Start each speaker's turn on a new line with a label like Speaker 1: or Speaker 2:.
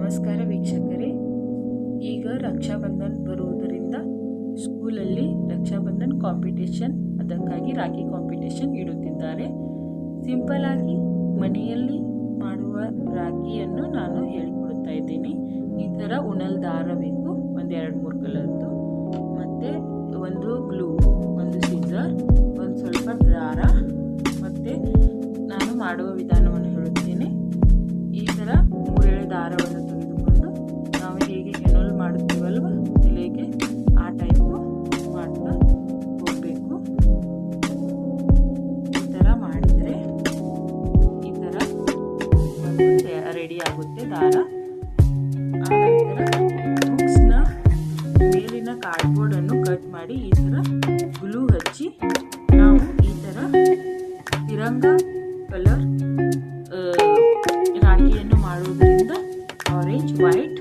Speaker 1: ನಮಸ್ಕಾರ ವೀಕ್ಷಕರೇ. ಈಗ ರಕ್ಷಾಬಂಧನ್ ಬರುವುದರಿಂದ ಸ್ಕೂಲಲ್ಲಿ ರಕ್ಷಾಬಂಧನ್ ಕಾಂಪಿಟೇಷನ್, ಅದಕ್ಕಾಗಿ ರಾಖಿ ಕಾಂಪಿಟೇಷನ್ ಇಡುತ್ತಿದ್ದಾರೆ. ಸಿಂಪಲ್ ಆಗಿ ಮನೆಯಲ್ಲಿ ಮಾಡುವ ರಾಖಿಯನ್ನು ನಾನು ಹೇಳಿಕೊಡ್ತಾ ಇದ್ದೀನಿ. ಈ ಥರ ಉಣಲ್ ದಾರ ಬೇಕು, ಒಂದು 2-3 ಕಲರ್ದು, ಮತ್ತು ಒಂದು ಗ್ಲೂ, ಒಂದು ಸಿಸರ್, ಒಂದು ಸ್ವಲ್ಪ ದಾರ, ಮತ್ತು ನಾನು ಮಾಡುವ ವಿಧಾನವನ್ನು ಹೇಳುತ್ತೇನೆ. ಈ ಥರ 3 ದಾರವನ್ನು ತೆಗೆದುಕೊಂಡು ನಾವು ಹೇಗೆ ಹೆಣೋಲ್ ಮಾಡುತ್ತೀವಲ್ವ ತಲೆಗೆ ಆ ಟೈಪು ಮಾಡ್ತಾ ಹೋಗಬೇಕು. ಈ ಥರ ಮಾಡಿದರೆ ಈ ಥರ ರೆಡಿ ಆಗುತ್ತೆ ದಾರ. ಆನಂತರ ಬುಕ್ಸ್ನ ಮೇಲಿನ ಕಾರ್ಡ್ಬೋರ್ಡನ್ನು ಕಟ್ ಮಾಡಿ ಈ ಥರ ಗ್ಲೂ ಹಚ್ಚಿ ನಾವು ಈ ಥರ ತಿರಂಗ ಕಲರ್ ರಾಖಿಯನ್ನು ಮಾಡುವುದರಿಂದ ಆರೆಂಜ್, ವೈಟ್